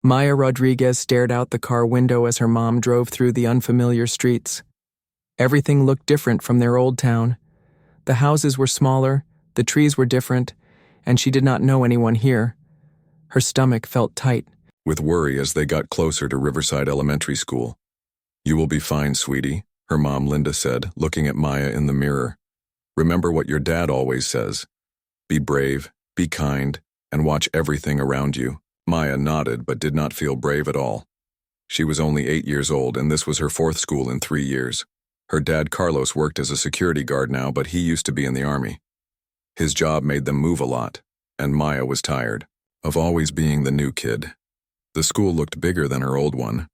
Maya Rodriguez stared out the car window as her mom drove through the unfamiliar streets. Everything looked different from their old town. The houses were smaller, the trees were different, and she did not know anyone here. Her stomach felt tight. With worry as they got closer to Riverside Elementary School. "You will be fine, sweetie," her mom Linda said, looking at Maya in the mirror. "Remember what your dad always says. Be brave, be kind, and watch everything around you." Maya nodded but did not feel brave at all. She was only 8 years old and this was her 4th school in 3 years. Her dad Carlos worked as a security guard now, but he used to be in the army. His job made them move a lot, and Maya was tired of always being the new kid. The school looked bigger than her old one.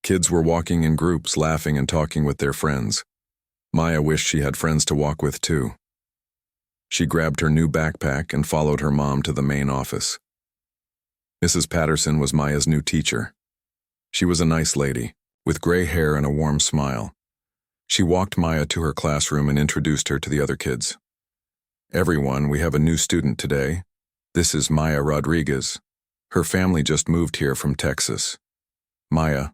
Kids were walking in groups, laughing and talking with their friends. Maya wished she had friends to walk with too. She grabbed her new backpack and followed her mom to the main office. Mrs. Patterson was Maya's new teacher. She was a nice lady, with gray hair and a warm smile. She walked Maya to her classroom and introduced her to the other kids. "Everyone, we have a new student today. This is Maya Rodriguez. Her family just moved here from Texas. Maya,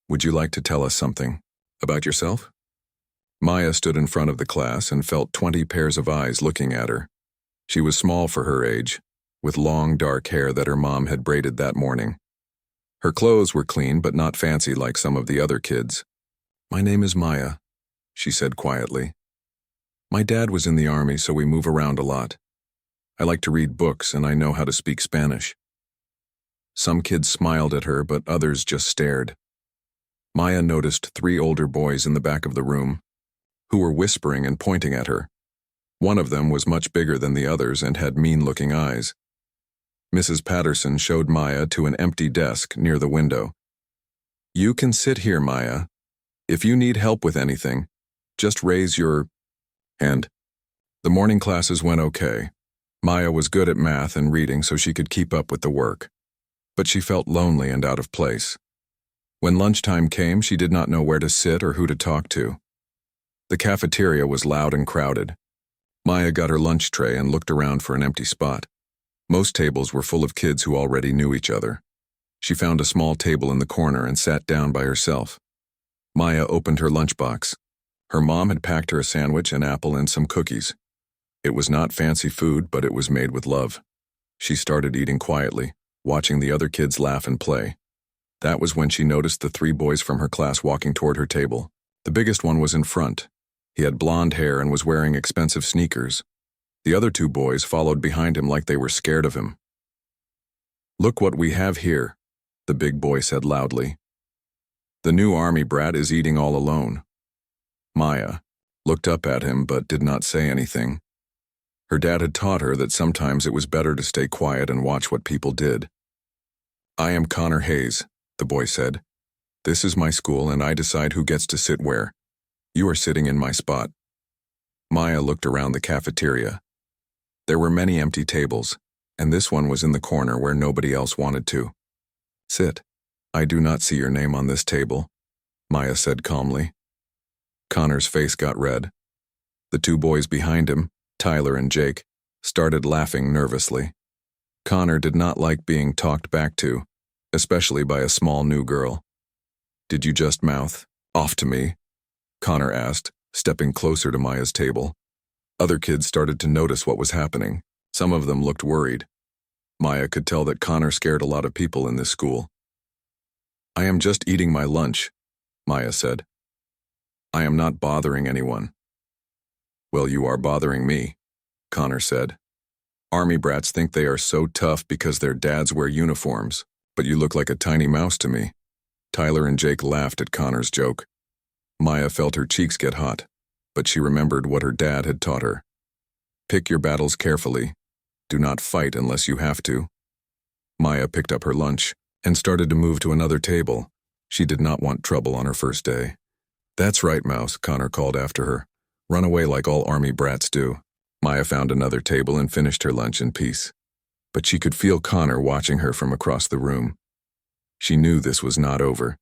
would you like to tell us something about yourself?" Maya stood in front of the class and felt 20 pairs of eyes looking at her. She was small for her age, with long dark hair that her mom had braided that morning. Her clothes were clean but not fancy like some of the other kids. "My name is Maya," she said quietly. "My dad was in the army, so we move around a lot. I like to read books and I know how to speak Spanish." Some kids smiled at her, but others just stared. Maya noticed 3 older boys in the back of the room, who were whispering and pointing at her. One of them was much bigger than the others and had mean-looking eyes. Mrs. Patterson showed Maya to an empty desk near the window. "You can sit here, Maya. If you need help with anything, just raise your hand." The morning classes went okay. Maya was good at math and reading so she could keep up with the work. But she felt lonely and out of place. When lunchtime came, she did not know where to sit or who to talk to. The cafeteria was loud and crowded. Maya got her lunch tray and looked around for an empty spot. Most tables were full of kids who already knew each other. She found a small table in the corner and sat down by herself. Maya opened her lunchbox. Her mom had packed her a sandwich, an apple, and some cookies. It was not fancy food, but it was made with love. She started eating quietly, watching the other kids laugh and play. That was when she noticed the 3 boys from her class walking toward her table. The biggest one was in front. He had blonde hair and was wearing expensive sneakers. The other 2 boys followed behind him like they were scared of him. "Look what we have here," the big boy said loudly. "The new army brat is eating all alone." Maya looked up at him but did not say anything. Her dad had taught her that sometimes it was better to stay quiet and watch what people did. "I am Connor Hayes," the boy said. "This is my school and I decide who gets to sit where. You are sitting in my spot." Maya looked around the cafeteria. There were many empty tables, and this one was in the corner where nobody else wanted to. "Sit. I do not see your name on this table," Maya said calmly. Connor's face got red. The 2 boys behind him, Tyler and Jake, started laughing nervously. Connor did not like being talked back to, especially by a small new girl. "Did you just mouth off to me?" Connor asked, stepping closer to Maya's table. Other kids started to notice what was happening. Some of them looked worried. Maya could tell that Connor scared a lot of people in this school. "I am just eating my lunch," Maya said. "I am not bothering anyone." "Well, you are bothering me," Connor said. "Army brats think they are so tough because their dads wear uniforms, but you look like a tiny mouse to me." Tyler and Jake laughed at Connor's joke. Maya felt her cheeks get hot, but she remembered what her dad had taught her. "Pick your battles carefully. Do not fight unless you have to." Maya picked up her lunch and started to move to another table. She did not want trouble on her first day. "That's right, Mouse," Connor called after her. "Run away like all army brats do." Maya found another table and finished her lunch in peace. But she could feel Connor watching her from across the room. She knew this was not over.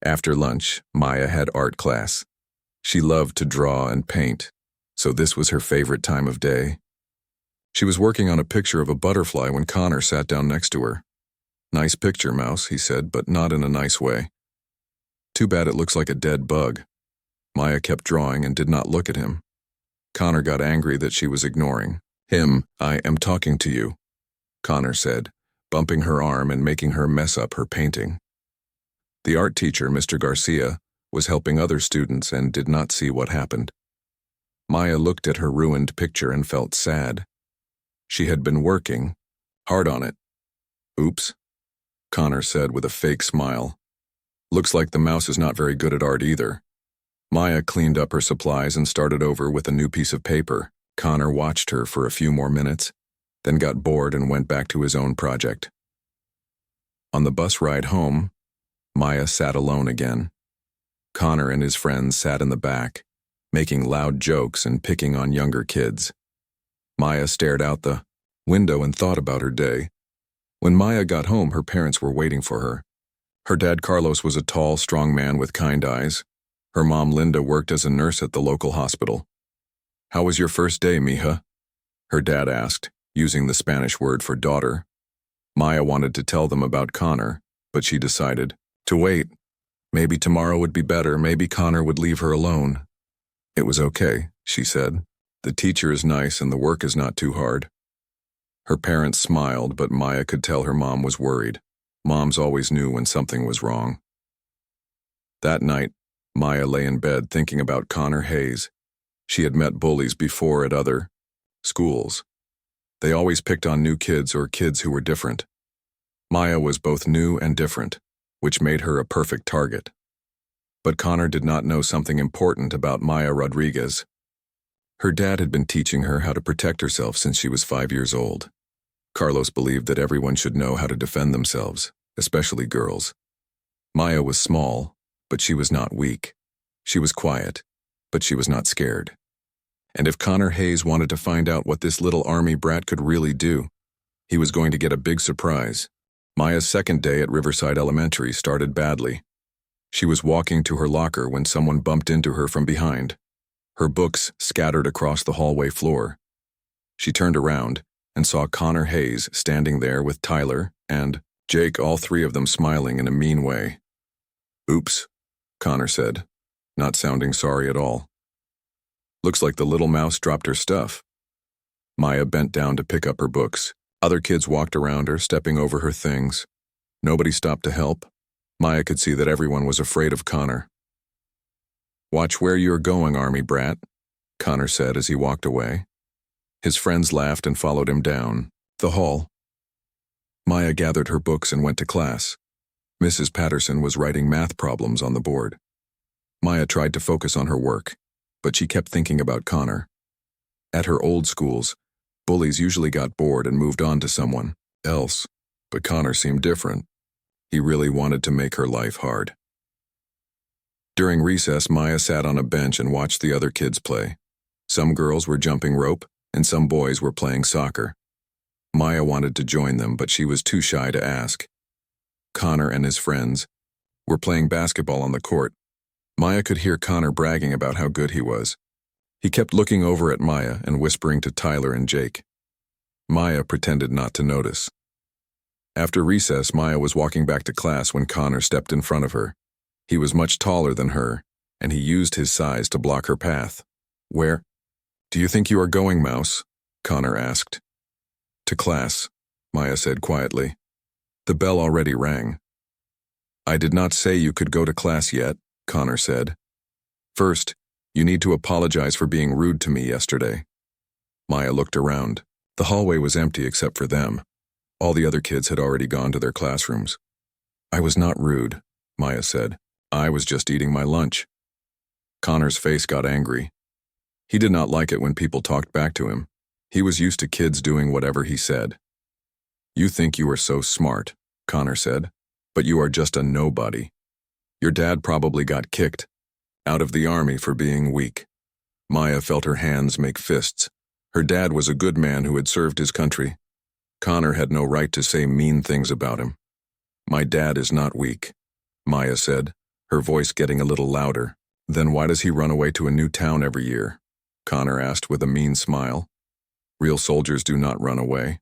After lunch, Maya had art class. She loved to draw and paint, so this was her favorite time of day. She was working on a picture of a butterfly when Connor sat down next to her. Nice picture, Mouse, he said, but not in a nice way. Too bad it looks like a dead bug. Maya kept drawing and did not look at him. Connor got angry that she was ignoring him. I am talking to you, Connor said, bumping her arm and making her mess up her painting. The art teacher, Mr. Garcia, was helping other students and did not see what happened. Maya looked at her ruined picture and felt sad. She had been working hard on it. Oops, Connor said with a fake smile. Looks like the mouse is not very good at art either. Maya cleaned up her supplies and started over with a new piece of paper. Connor watched her for a few more minutes, then got bored and went back to his own project. On the bus ride home, Maya sat alone again. Connor and his friends sat in the back, making loud jokes and picking on younger kids. Maya stared out the window and thought about her day. When Maya got home, her parents were waiting for her. Her dad, Carlos, was a tall, strong man with kind eyes. Her mom, Linda, worked as a nurse at the local hospital. "How was your first day, mija?" her dad asked, using the Spanish word for daughter. Maya wanted to tell them about Connor, but she decided to wait. Maybe tomorrow would be better, maybe Connor would leave her alone. "It was okay," she said. "The teacher is nice and the work is not too hard." Her parents smiled, but Maya could tell her mom was worried. Moms always knew when something was wrong. That night, Maya lay in bed thinking about Connor Hayes. She had met bullies before at other schools. They always picked on new kids or kids who were different. Maya was both new and different, which made her a perfect target. But Connor did not know something important about Maya Rodriguez. Her dad had been teaching her how to protect herself since she was 5 years old. Carlos believed that everyone should know how to defend themselves, especially girls. Maya was small, but she was not weak. She was quiet, but she was not scared. And if Connor Hayes wanted to find out what this little army brat could really do, he was going to get a big surprise. Maya's second day at Riverside Elementary started badly. She was walking to her locker when someone bumped into her from behind. Her books scattered across the hallway floor. She turned around and saw Connor Hayes standing there with Tyler and Jake, all three of them smiling in a mean way. "Oops," Connor said, not sounding sorry at all. "Looks like the little mouse dropped her stuff." Maya bent down to pick up her books. Other kids walked around her, stepping over her things. Nobody stopped to help. Maya could see that everyone was afraid of Connor. "Watch where you're going, army brat," Connor said as he walked away. His friends laughed and followed him down the hall. Maya gathered her books and went to class. Mrs. Patterson was writing math problems on the board. Maya tried to focus on her work, but she kept thinking about Connor. At her old schools, bullies usually got bored and moved on to someone else, but Connor seemed different. He really wanted to make her life hard. During recess, Maya sat on a bench and watched the other kids play. Some girls were jumping rope, and some boys were playing soccer. Maya wanted to join them, but she was too shy to ask. Connor and his friends were playing basketball on the court. Maya could hear Connor bragging about how good he was. He kept looking over at Maya and whispering to Tyler and Jake. Maya pretended not to notice. After recess, Maya was walking back to class when Connor stepped in front of her. He was much taller than her, and he used his size to block her path. "Where do you think you are going, Mouse?" Connor asked. "To class," Maya said quietly. The bell already rang. "I did not say you could go to class yet," Connor said. "First, you need to apologize for being rude to me yesterday." Maya looked around. The hallway was empty except for them. All the other kids had already gone to their classrooms. "I was not rude," Maya said. "I was just eating my lunch." Connor's face got angry. He did not like it when people talked back to him. He was used to kids doing whatever he said. "You think you are so smart," Connor said, "but you are just a nobody. Your dad probably got kicked out of the army for being weak." Maya felt her hands make fists. Her dad was a good man who had served his country. Connor had no right to say mean things about him. "My dad is not weak," Maya said, her voice getting a little louder. "Then why does he run away to a new town every year?" Connor asked with a mean smile. "Real soldiers do not run away."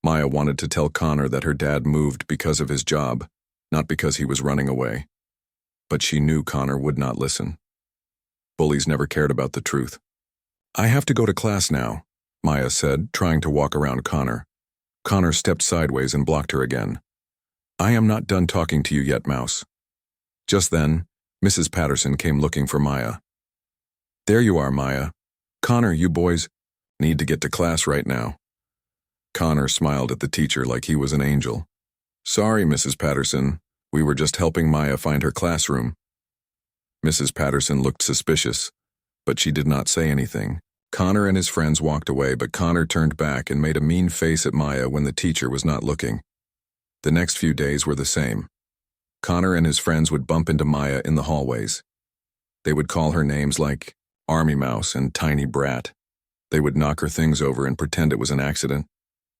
Maya wanted to tell Connor that her dad moved because of his job, not because he was running away. But she knew Connor would not listen. Bullies never cared about the truth. "I have to go to class now," Maya said, trying to walk around Connor. Connor stepped sideways and blocked her again. "I am not done talking to you yet, Mouse." Just then, Mrs. Patterson came looking for Maya. "There you are, Maya. Connor, you boys need to get to class right now." Connor smiled at the teacher like he was an angel. "Sorry, Mrs. Patterson. We were just helping Maya find her classroom." Mrs. Patterson looked suspicious, but she did not say anything. Connor and his friends walked away, but Connor turned back and made a mean face at Maya when the teacher was not looking. The next few days were the same. Connor and his friends would bump into Maya in the hallways. They would call her names like Army Mouse and Tiny Brat. They would knock her things over and pretend it was an accident.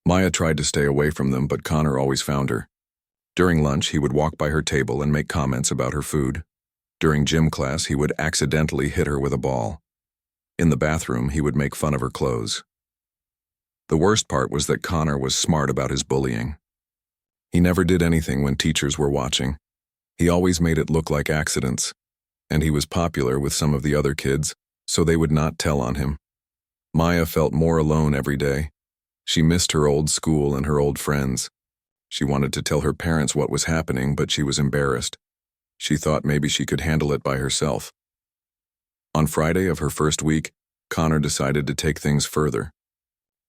Maya tried to stay away from them, but Connor always found her. During lunch, he would walk by her table and make comments about her food. During gym class, he would accidentally hit her with a ball. In the bathroom, he would make fun of her clothes. The worst part was that Connor was smart about his bullying. He never did anything when teachers were watching. He always made it look like accidents, and he was popular with some of the other kids, so they would not tell on him. Maya felt more alone every day. She missed her old school and her old friends. She wanted to tell her parents what was happening, but she was embarrassed. She thought maybe she could handle it by herself. On Friday of her first week, Connor decided to take things further.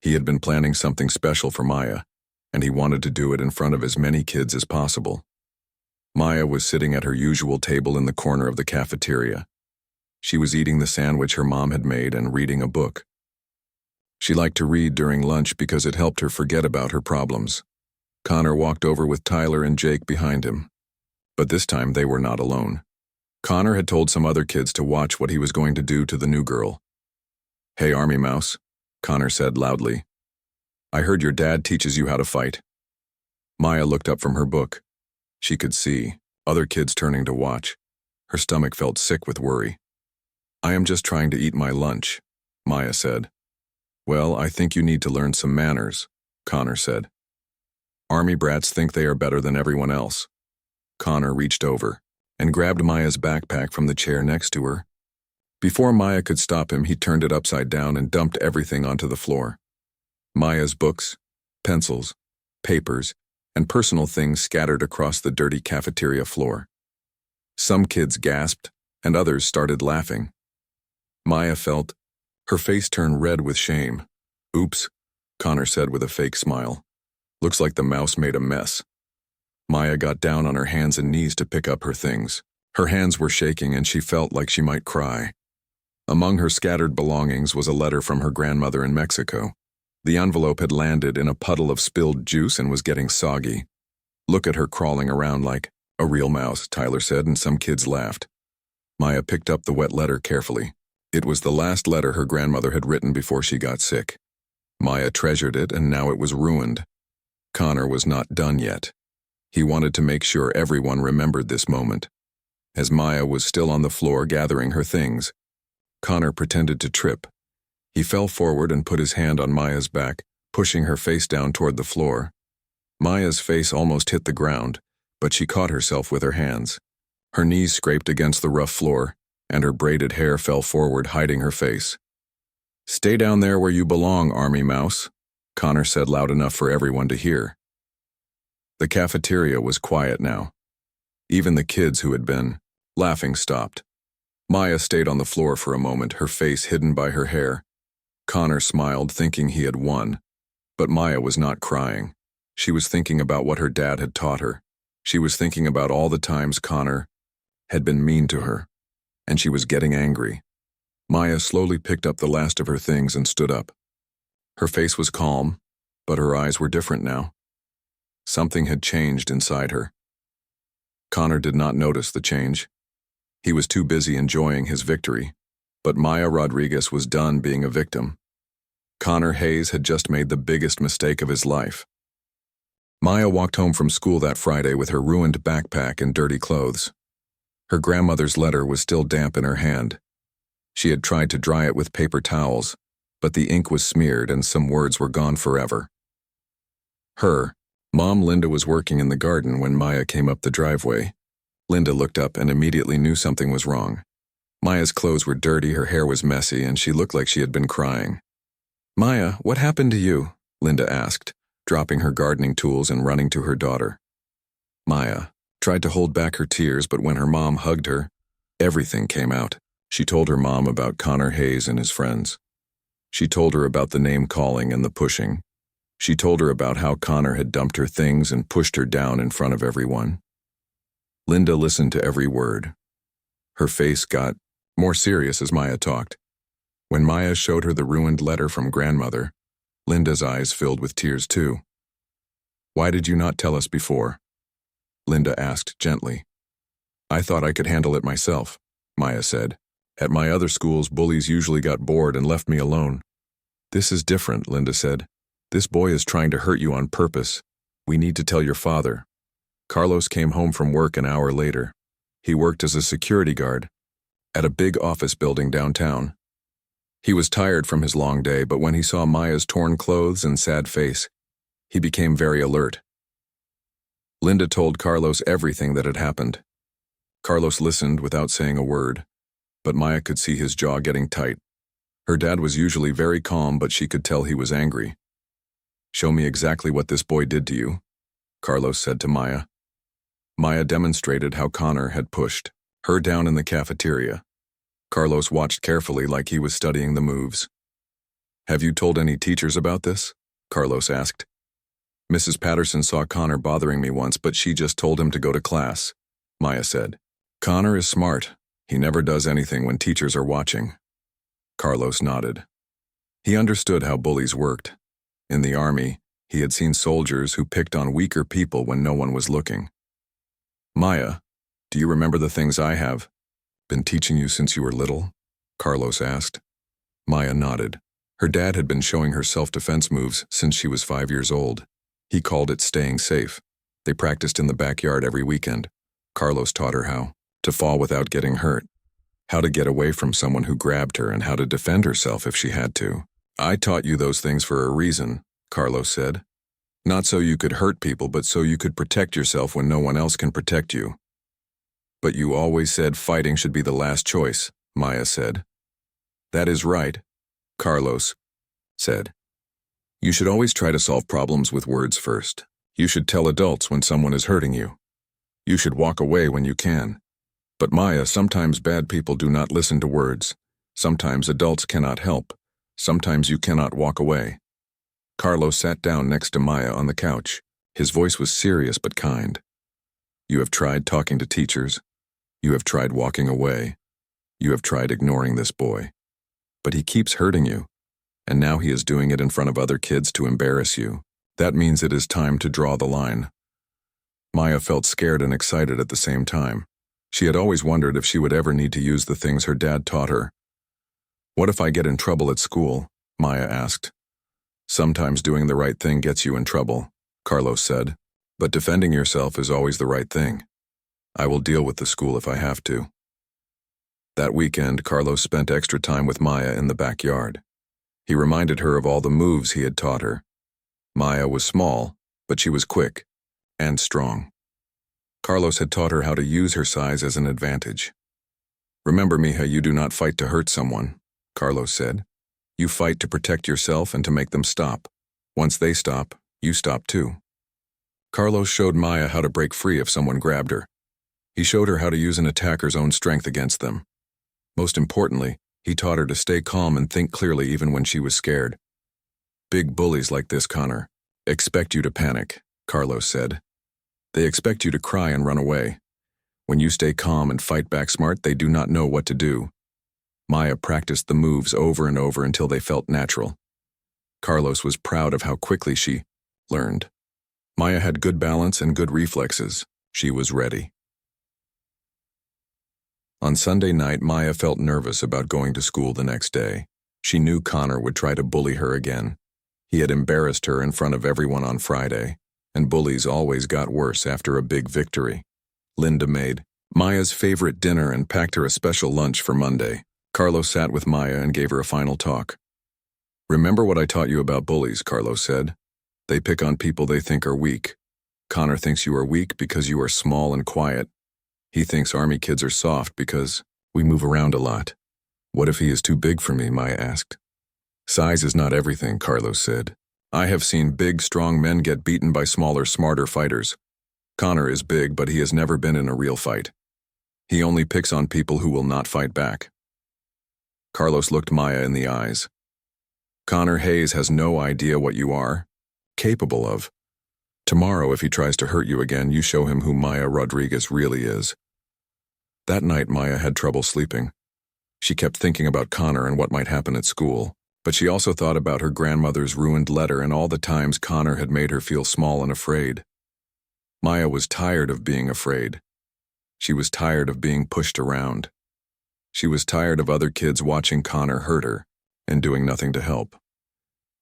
He had been planning something special for Maya, and he wanted to do it in front of as many kids as possible. Maya was sitting at her usual table in the corner of the cafeteria. She was eating the sandwich her mom had made and reading a book. She liked to read during lunch because it helped her forget about her problems. Connor walked over with Tyler and Jake behind him. But this time they were not alone. Connor had told some other kids to watch what he was going to do to the new girl. "Hey, Army Mouse," Connor said loudly. "I heard your dad teaches you how to fight." Maya looked up from her book. She could see other kids turning to watch. Her stomach felt sick with worry. "I am just trying to eat my lunch," Maya said. "Well, I think you need to learn some manners," Connor said. "Army brats think they are better than everyone else." Connor reached over and grabbed Maya's backpack from the chair next to her. Before Maya could stop him, he turned it upside down and dumped everything onto the floor. Maya's books, pencils, papers, and personal things scattered across the dirty cafeteria floor. Some kids gasped, and others started laughing. Maya felt her face turn red with shame. "Oops," Connor said with a fake smile. "Looks like the mouse made a mess." Maya got down on her hands and knees to pick up her things. Her hands were shaking and she felt like she might cry. Among her scattered belongings was a letter from her grandmother in Mexico. The envelope had landed in a puddle of spilled juice and was getting soggy. "Look at her crawling around like a real mouse," Tyler said, and some kids laughed. Maya picked up the wet letter carefully. It was the last letter her grandmother had written before she got sick. Maya treasured it, and now it was ruined. Connor was not done yet. He wanted to make sure everyone remembered this moment. As Maya was still on the floor gathering her things, Connor pretended to trip. He fell forward and put his hand on Maya's back, pushing her face down toward the floor. Maya's face almost hit the ground, but she caught herself with her hands. Her knees scraped against the rough floor, and her braided hair fell forward, hiding her face. "Stay down there where you belong, Army Mouse," Connor said loud enough for everyone to hear. The cafeteria was quiet now. Even the kids who had been laughing stopped. Maya stayed on the floor for a moment, her face hidden by her hair. Connor smiled, thinking he had won. But Maya was not crying. She was thinking about what her dad had taught her. She was thinking about all the times Connor had been mean to her, and she was getting angry. Maya slowly picked up the last of her things and stood up. Her face was calm, but her eyes were different now. Something had changed inside her. Connor did not notice the change. He was too busy enjoying his victory, but Maya Rodriguez was done being a victim. Connor Hayes had just made the biggest mistake of his life. Maya walked home from school that Friday with her ruined backpack and dirty clothes. Her grandmother's letter was still damp in her hand. She had tried to dry it with paper towels, but the ink was smeared and some words were gone forever. Her mom, Linda, was working in the garden when Maya came up the driveway. Linda looked up and immediately knew something was wrong. Maya's clothes were dirty, her hair was messy, and she looked like she had been crying. "Maya, what happened to you?" Linda asked, dropping her gardening tools and running to her daughter. Maya tried to hold back her tears, but when her mom hugged her, everything came out. She told her mom about Connor Hayes and his friends. She told her about the name calling and the pushing. She told her about how Connor had dumped her things and pushed her down in front of everyone. Linda listened to every word. Her face got more serious as Maya talked. When Maya showed her the ruined letter from grandmother, Linda's eyes filled with tears too. "Why did you not tell us before?" Linda asked gently. "I thought I could handle it myself," Maya said. "At my other schools, bullies usually got bored and left me alone." "This is different," Linda said. "This boy is trying to hurt you on purpose. We need to tell your father." Carlos came home from work an hour later. He worked as a security guard at a big office building downtown. He was tired from his long day, but when he saw Maya's torn clothes and sad face, he became very alert. Linda told Carlos everything that had happened. Carlos listened without saying a word, but Maya could see his jaw getting tight. Her dad was usually very calm, but she could tell he was angry. "Show me exactly what this boy did to you," Carlos said to Maya. Maya demonstrated how Connor had pushed her down in the cafeteria. Carlos watched carefully like he was studying the moves. "Have you told any teachers about this?" Carlos asked. "Mrs. Patterson saw Connor bothering me once, but she just told him to go to class," Maya said. "Connor is smart. He never does anything when teachers are watching." Carlos nodded. He understood how bullies worked. In the army, he had seen soldiers who picked on weaker people when no one was looking. "Maya, do you remember the things I have been teaching you since you were little?" Carlos asked. Maya nodded. Her dad had been showing her self-defense moves since she was 5 years old. He called it staying safe. They practiced in the backyard every weekend. Carlos taught her how to fall without getting hurt, how to get away from someone who grabbed her, and how to defend herself if she had to. "I taught you those things for a reason," Carlos said. "Not so you could hurt people, but so you could protect yourself when no one else can protect you." "But you always said fighting should be the last choice," Maya said. "That is right," Carlos said. "You should always try to solve problems with words first. You should tell adults when someone is hurting you. You should walk away when you can. But Maya, sometimes bad people do not listen to words. Sometimes adults cannot help. Sometimes you cannot walk away." Carlos sat down next to Maya on the couch. His voice was serious but kind. "You have tried talking to teachers. You have tried walking away. You have tried ignoring this boy. But he keeps hurting you, and now he is doing it in front of other kids to embarrass you. That means it is time to draw the line." Maya felt scared and excited at the same time. She had always wondered if she would ever need to use the things her dad taught her. "What if I get in trouble at school?" Maya asked. "Sometimes doing the right thing gets you in trouble," Carlos said, "but defending yourself is always the right thing. I will deal with the school if I have to." That weekend, Carlos spent extra time with Maya in the backyard. He reminded her of all the moves he had taught her. Maya was small, but she was quick and strong. Carlos had taught her how to use her size as an advantage. "Remember, mija, you do not fight to hurt someone," Carlos said. "You fight to protect yourself and to make them stop. Once they stop, you stop too." Carlos showed Maya how to break free if someone grabbed her. He showed her how to use an attacker's own strength against them. Most importantly, he taught her to stay calm and think clearly even when she was scared. "Big bullies like this, Connor, expect you to panic," Carlos said. "They expect you to cry and run away. When you stay calm and fight back smart, they do not know what to do." Maya practiced the moves over and over until they felt natural. Carlos was proud of how quickly she learned. Maya had good balance and good reflexes. She was ready. On Sunday night, Maya felt nervous about going to school the next day. She knew Connor would try to bully her again. He had embarrassed her in front of everyone on Friday, and bullies always got worse after a big victory. Linda made Maya's favorite dinner and packed her a special lunch for Monday. Carlos sat with Maya and gave her a final talk. "Remember what I taught you about bullies," Carlos said. They pick on people they think are weak. Connor thinks you are weak because you are small and quiet. He thinks army kids are soft because we move around a lot. What if he is too big for me, Maya asked. Size is not everything, Carlos said. I have seen big, strong men get beaten by smaller, smarter fighters. Connor is big, but he has never been in a real fight. He only picks on people who will not fight back. Carlos looked Maya in the eyes. Connor Hayes has no idea what you are capable of. Tomorrow, if he tries to hurt you again, you show him who Maya Rodriguez really is. That night, Maya had trouble sleeping. She kept thinking about Connor and what might happen at school, but she also thought about her grandmother's ruined letter and all the times Connor had made her feel small and afraid. Maya was tired of being afraid. She was tired of being pushed around. She was tired of other kids watching Connor hurt her and doing nothing to help.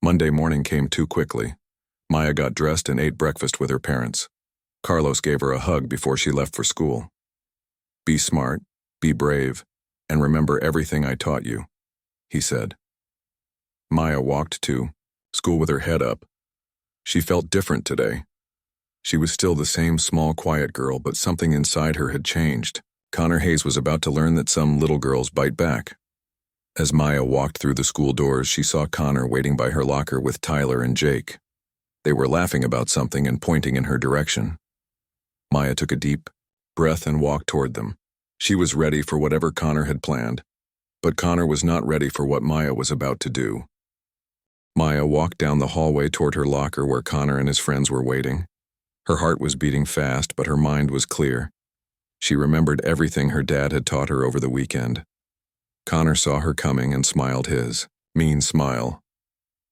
Monday morning came too quickly. Maya got dressed and ate breakfast with her parents. Carlos gave her a hug before she left for school. Be smart, be brave, and remember everything I taught you, he said. Maya walked to school with her head up. She felt different today. She was still the same small, quiet girl, but something inside her had changed. Connor Hayes was about to learn that some little girls bite back. As Maya walked through the school doors, she saw Connor waiting by her locker with Tyler and Jake. They were laughing about something and pointing in her direction. Maya took a deep breath and walked toward them. She was ready for whatever Connor had planned, but Connor was not ready for what Maya was about to do. Maya walked down the hallway toward her locker where Connor and his friends were waiting. Her heart was beating fast, but her mind was clear. She remembered everything her dad had taught her over the weekend. Connor saw her coming and smiled his mean smile.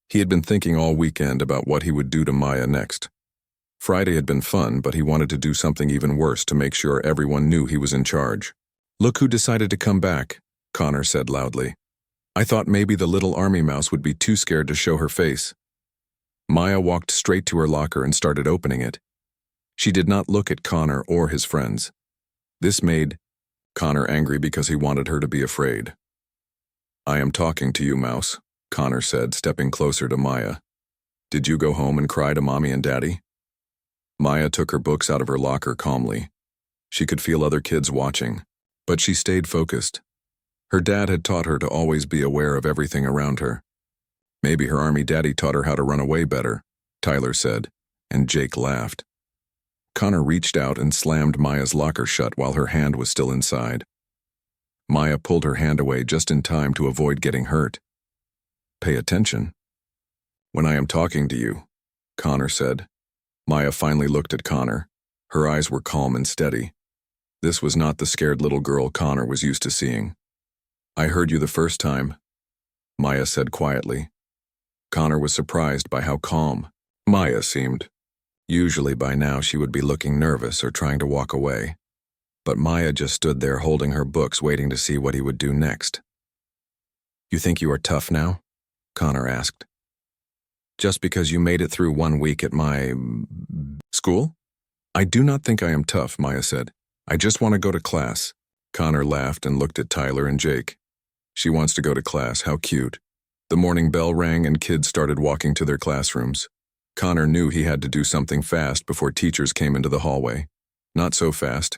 He had been thinking all weekend about what he would do to Maya next. Friday had been fun, but he wanted to do something even worse to make sure everyone knew he was in charge. Look who decided to come back, Connor said loudly. I thought maybe the little army mouse would be too scared to show her face. Maya walked straight to her locker and started opening it. She did not look at Connor or his friends. This made Connor angry because he wanted her to be afraid. I am talking to you, Mouse, Connor said, stepping closer to Maya. Did you go home and cry to Mommy and Daddy? Maya took her books out of her locker calmly. She could feel other kids watching, but she stayed focused. Her dad had taught her to always be aware of everything around her. Maybe her army daddy taught her how to run away better, Tyler said, and Jake laughed. Connor reached out and slammed Maya's locker shut while her hand was still inside. Maya pulled her hand away just in time to avoid getting hurt. Pay attention. When I am talking to you, Connor said. Maya finally looked at Connor. Her eyes were calm and steady. This was not the scared little girl Connor was used to seeing. I heard you the first time, Maya said quietly. Connor was surprised by how calm Maya seemed. Usually by now she would be looking nervous or trying to walk away. But Maya just stood there holding her books, waiting to see what he would do next. You think you are tough now? Connor asked. Just because you made it through 1 week at my school? I do not think I am tough, Maya said. I just want to go to class. Connor laughed and looked at Tyler and Jake. She wants to go to class, how cute. The morning bell rang and kids started walking to their classrooms. Connor knew he had to do something fast before teachers came into the hallway. Not so fast.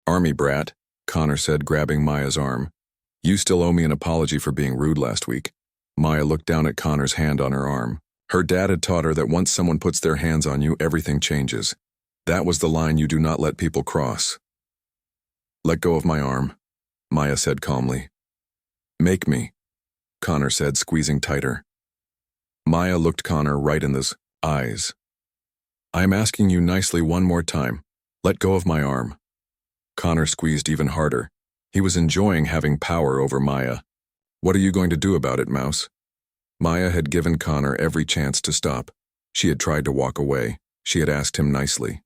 Army brat, Connor said, grabbing Maya's arm. You still owe me an apology for being rude last week. Maya looked down at Connor's hand on her arm. Her dad had taught her that once someone puts their hands on you, everything changes. That was the line you do not let people cross. Let go of my arm, Maya said calmly. Make me, Connor said, squeezing tighter. Maya looked Connor right in the eyes. I am asking you nicely one more time. Let go of my arm. Connor squeezed even harder. He was enjoying having power over Maya. What are you going to do about it, Mouse? Maya had given Connor every chance to stop. She had tried to walk away. She had asked him nicely.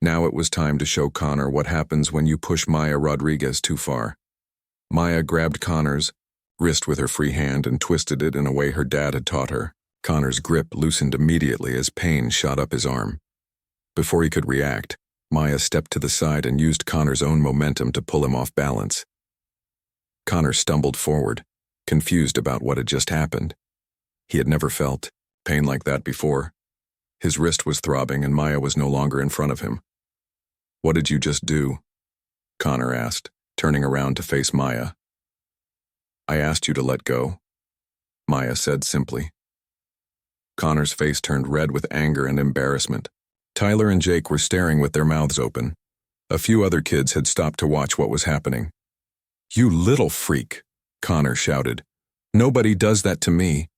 Now it was time to show Connor what happens when you push Maya Rodriguez too far. Maya grabbed Connor's wrist with her free hand and twisted it in a way her dad had taught her. Connor's grip loosened immediately as pain shot up his arm. Before he could react, Maya stepped to the side and used Connor's own momentum to pull him off balance. Connor stumbled forward, confused about what had just happened. He had never felt pain like that before. His wrist was throbbing and Maya was no longer in front of him. "What did you just do?" Connor asked, turning around to face Maya. "I asked you to let go," Maya said simply. Connor's face turned red with anger and embarrassment. Tyler and Jake were staring with their mouths open. A few other kids had stopped to watch what was happening. "You little freak," Connor shouted. "Nobody does that to me."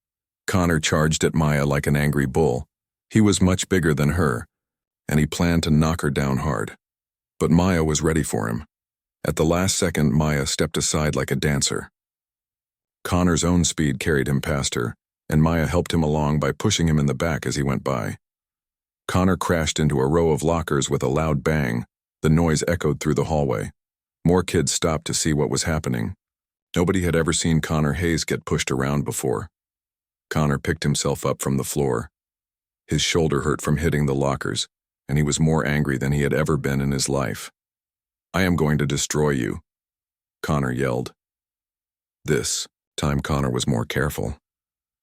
Connor charged at Maya like an angry bull. He was much bigger than her, and he planned to knock her down hard. But Maya was ready for him. At the last second, Maya stepped aside like a dancer. Connor's own speed carried him past her, and Maya helped him along by pushing him in the back as he went by. Connor crashed into a row of lockers with a loud bang. The noise echoed through the hallway. More kids stopped to see what was happening. Nobody had ever seen Connor Hayes get pushed around before. Connor picked himself up from the floor. His shoulder hurt from hitting the lockers, and he was more angry than he had ever been in his life. "I am going to destroy you," Connor yelled. This time Connor was more careful.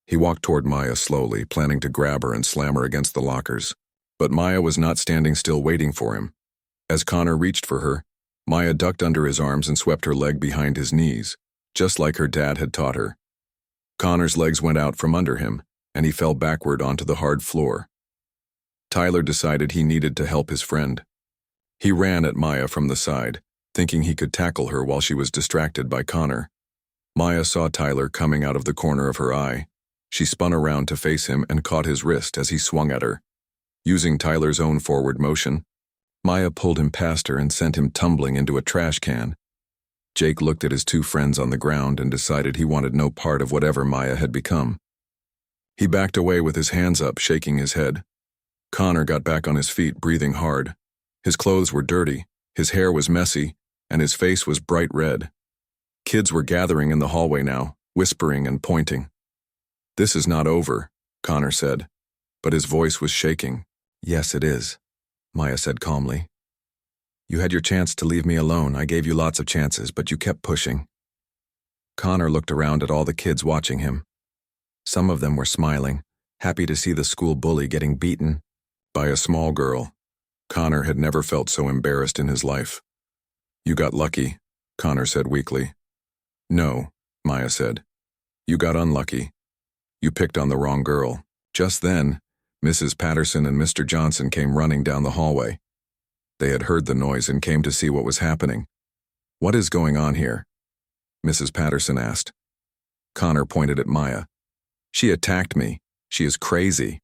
He walked toward Maya slowly, planning to grab her and slam her against the lockers. But Maya was not standing still waiting for him. As Connor reached for her, Maya ducked under his arms and swept her leg behind his knees, just like her dad had taught her. Connor's legs went out from under him, and he fell backward onto the hard floor. Tyler decided he needed to help his friend. He ran at Maya from the side, thinking he could tackle her while she was distracted by Connor. Maya saw Tyler coming out of the corner of her eye. She spun around to face him and caught his wrist as he swung at her. Using Tyler's own forward motion, Maya pulled him past her and sent him tumbling into a trash can. Jake looked at his two friends on the ground and decided he wanted no part of whatever Maya had become. He backed away with his hands up, shaking his head. Connor got back on his feet, breathing hard. His clothes were dirty, his hair was messy, and his face was bright red. Kids were gathering in the hallway now, whispering and pointing. "This is not over," Connor said, but his voice was shaking. "Yes, it is," Maya said calmly. "You had your chance to leave me alone. I gave you lots of chances, but you kept pushing." Connor looked around at all the kids watching him. Some of them were smiling, happy to see the school bully getting beaten by a small girl. Connor had never felt so embarrassed in his life. "You got lucky," Connor said weakly. "No," Maya said. "You got unlucky. You picked on the wrong girl." Just then, Mrs. Patterson and Mr. Johnson came running down the hallway. They had heard the noise and came to see what was happening. "What is going on here?" Mrs. Patterson asked. Connor pointed at Maya. "She attacked me. She is crazy."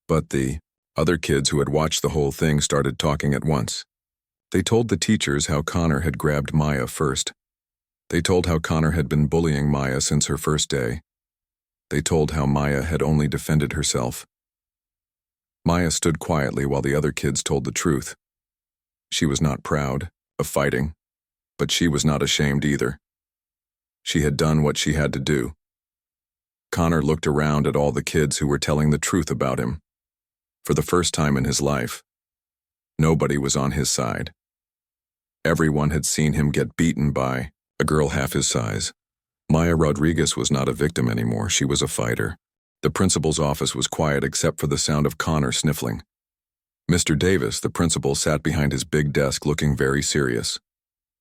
But the other kids who had watched the whole thing started talking at once. They told the teachers how Connor had grabbed Maya first. They told how Connor had been bullying Maya since her first day. They told how Maya had only defended herself. Maya stood quietly while the other kids told the truth. She was not proud of fighting, but she was not ashamed either. She had done what she had to do. Connor looked around at all the kids who were telling the truth about him. For the first time in his life, nobody was on his side. Everyone had seen him get beaten by a girl half his size. Maya Rodriguez was not a victim anymore, she was a fighter. The principal's office was quiet except for the sound of Connor sniffling. Mr. Davis, the principal, sat behind his big desk looking very serious.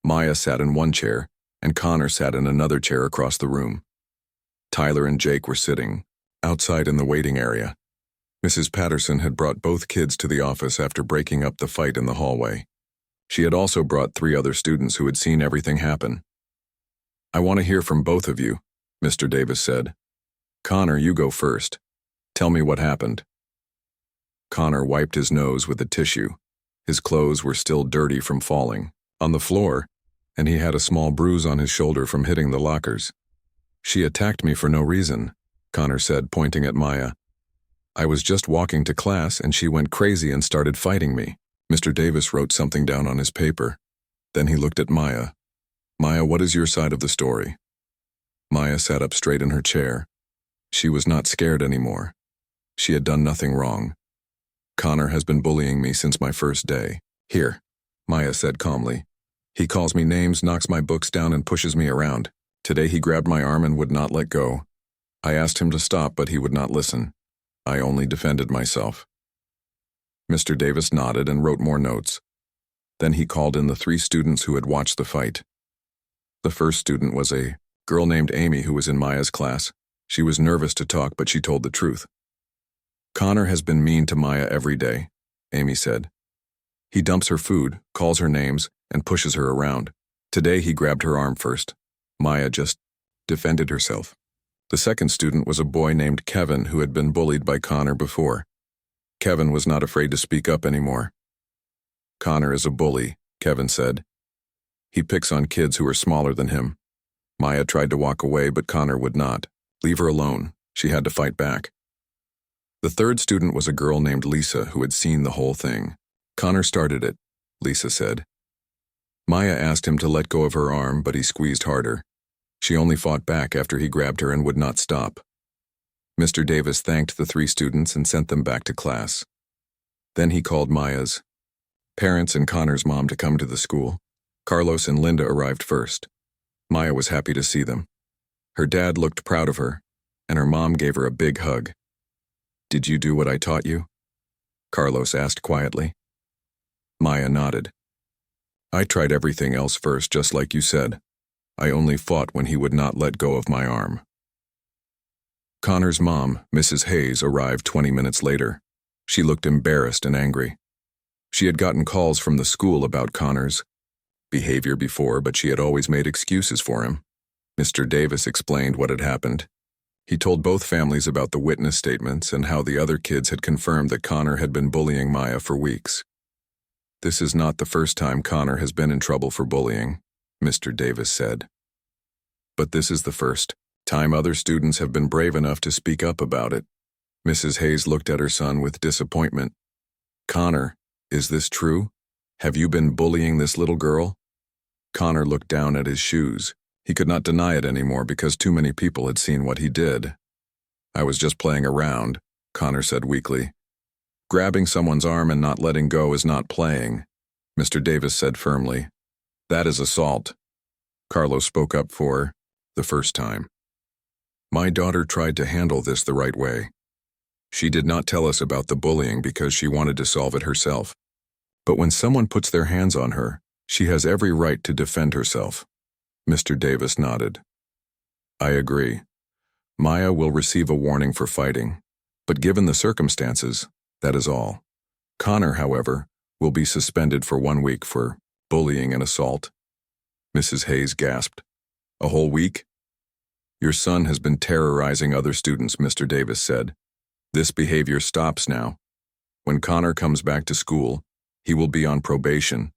Maya sat in one chair, and Connor sat in another chair across the room. Tyler and Jake were sitting outside in the waiting area. Mrs. Patterson had brought both kids to the office after breaking up the fight in the hallway. She had also brought 3 other students who had seen everything happen. "I want to hear from both of you," Mr. Davis said. "Connor, you go first. Tell me what happened." Connor wiped his nose with a tissue. His clothes were still dirty from falling on the floor, and he had a small bruise on his shoulder from hitting the lockers. "She attacked me for no reason," Connor said, pointing at Maya. "I was just walking to class and she went crazy and started fighting me." Mr. Davis wrote something down on his paper. Then he looked at Maya. "Maya, what is your side of the story?" Maya sat up straight in her chair. She was not scared anymore. She had done nothing wrong. "Connor has been bullying me since my first day." "Here," Maya said calmly. "He calls me names, knocks my books down, and pushes me around. Today he grabbed my arm and would not let go. I asked him to stop, but he would not listen. I only defended myself. Mr. Davis nodded and wrote more notes. Then he called in the 3 students who had watched the fight. The first student was a girl named Amy who was in Maya's class. She was nervous to talk, but she told the truth. Connor has been mean to Maya every day, Amy said. He dumps her food, calls her names, and pushes her around. Today he grabbed her arm first. Maya just defended herself. The second student was a boy named Kevin who had been bullied by Connor before. Kevin was not afraid to speak up anymore. Connor is a bully, Kevin said. He picks on kids who are smaller than him. Maya tried to walk away, but Connor would not. Leave her alone. She had to fight back. The third student was a girl named Lisa who had seen the whole thing. Connor started it, Lisa said. Maya asked him to let go of her arm, but he squeezed harder. She only fought back after he grabbed her and would not stop. Mr. Davis thanked the 3 students and sent them back to class. Then he called Maya's parents and Connor's mom to come to the school. Carlos and Linda arrived first. Maya was happy to see them. Her dad looked proud of her, and her mom gave her a big hug. "Did you do what I taught you?" Carlos asked quietly. Maya nodded. "I tried everything else first, just like you said. I only fought when he would not let go of my arm." Connor's mom, Mrs. Hayes, arrived 20 minutes later. She looked embarrassed and angry. She had gotten calls from the school about Connor's behavior before, but she had always made excuses for him. Mr. Davis explained what had happened. He told both families about the witness statements and how the other kids had confirmed that Connor had been bullying Maya for weeks. "This is not the first time Connor has been in trouble for bullying," Mr. Davis said. "But this is the first time other students have been brave enough to speak up about it." Mrs. Hayes looked at her son with disappointment. "Connor, is this true? Have you been bullying this little girl?" Connor looked down at his shoes. He could not deny it anymore because too many people had seen what he did. "I was just playing around," Connor said weakly. "Grabbing someone's arm and not letting go is not playing," Mr. Davis said firmly. "That is assault." Carlos spoke up for the first time. "My daughter tried to handle this the right way. She did not tell us about the bullying because she wanted to solve it herself. But when someone puts their hands on her, she has every right to defend herself." Mr. Davis nodded. "I agree. Maya will receive a warning for fighting, but given the circumstances, that is all. Connor, however, will be suspended for 1 week for bullying and assault." Mrs. Hayes gasped. "A whole week?" "Your son has been terrorizing other students," Mr. Davis said. "This behavior stops now. When Connor comes back to school, he will be on probation.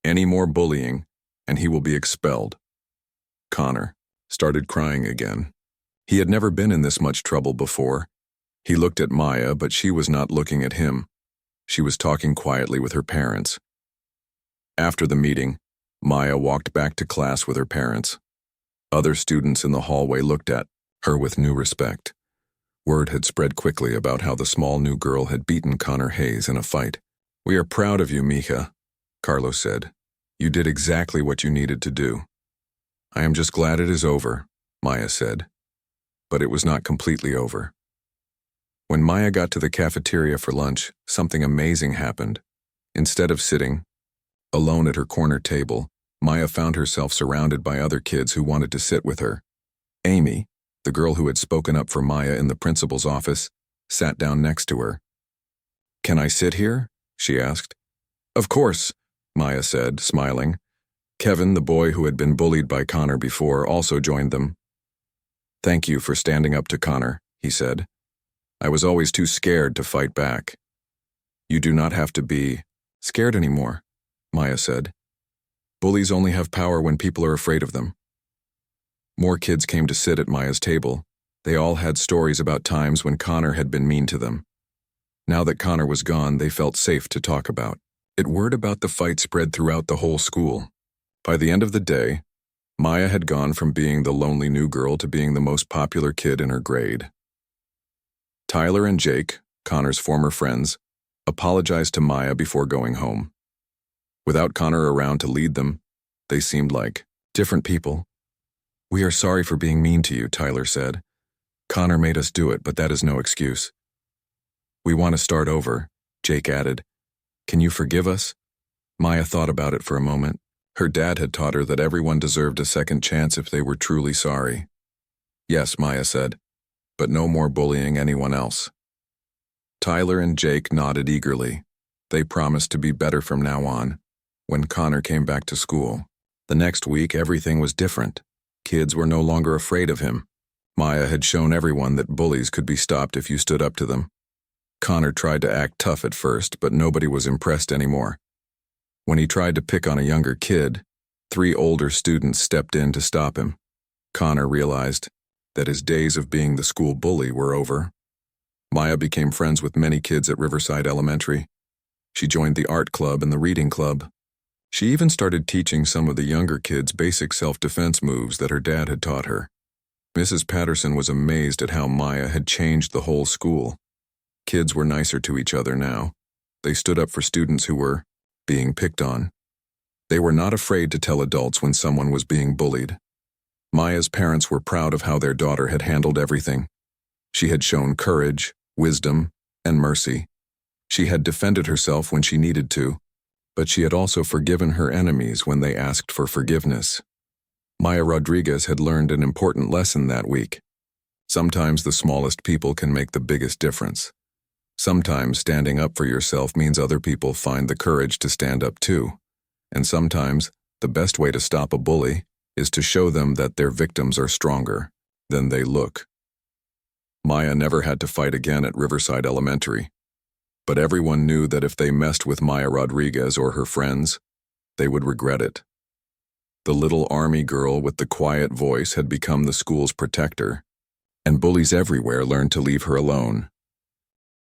Any more bullying, and he will be expelled." Connor started crying again. He had never been in this much trouble before. He looked at Maya, but she was not looking at him. She was talking quietly with her parents. After the meeting, Maya walked back to class with her parents. Other students in the hallway looked at her with new respect. Word had spread quickly about how the small new girl had beaten Connor Hayes in a fight. "We are proud of you, Mika," Carlos said. "You did exactly what you needed to do." "I am just glad it is over," Maya said. But it was not completely over. When Maya got to the cafeteria for lunch, something amazing happened. Instead of sitting alone at her corner table, Maya found herself surrounded by other kids who wanted to sit with her. Amy, the girl who had spoken up for Maya in the principal's office, sat down next to her. "Can I sit here?" she asked. "Of course," Maya said, smiling. Kevin, the boy who had been bullied by Connor before, also joined them. "Thank you for standing up to Connor," he said. "I was always too scared to fight back." "You do not have to be scared anymore," Maya said. "Bullies only have power when people are afraid of them." More kids came to sit at Maya's table. They all had stories about times when Connor had been mean to them. Now that Connor was gone, they felt safe to talk about it. Word about the fight spread throughout the whole school. By the end of the day, Maya had gone from being the lonely new girl to being the most popular kid in her grade. Tyler and Jake, Connor's former friends, apologized to Maya before going home. Without Connor around to lead them, they seemed like different people. "We are sorry for being mean to you," Tyler said. "Connor made us do it, but that is no excuse. We want to start over, Jake added. Can you forgive us? Maya thought about it for a moment. Her dad had taught her that everyone deserved a second chance if they were truly sorry. Yes, Maya said, but no more bullying anyone else. Tyler and Jake nodded eagerly. They promised to be better from now on. When Connor came back to school, the next week everything was different. Kids were no longer afraid of him. Maya had shown everyone that bullies could be stopped if you stood up to them. Connor tried to act tough at first, but nobody was impressed anymore. When he tried to pick on a younger kid, 3 older students stepped in to stop him. Connor realized that his days of being the school bully were over. Maya became friends with many kids at Riverside Elementary. She joined the art club and the reading club. She even started teaching some of the younger kids basic self-defense moves that her dad had taught her. Mrs. Patterson was amazed at how Maya had changed the whole school. Kids were nicer to each other now. They stood up for students who were being picked on. They were not afraid to tell adults when someone was being bullied. Maya's parents were proud of how their daughter had handled everything. She had shown courage, wisdom, and mercy. She had defended herself when she needed to, but she had also forgiven her enemies when they asked for forgiveness. Maya Rodriguez had learned an important lesson that week. Sometimes the smallest people can make the biggest difference. Sometimes standing up for yourself means other people find the courage to stand up too. And sometimes the best way to stop a bully is to show them that their victims are stronger than they look. Maya never had to fight again at Riverside Elementary. But everyone knew that if they messed with Maya Rodriguez or her friends, they would regret it. The little army girl with the quiet voice had become the school's protector, and bullies everywhere learned to leave her alone.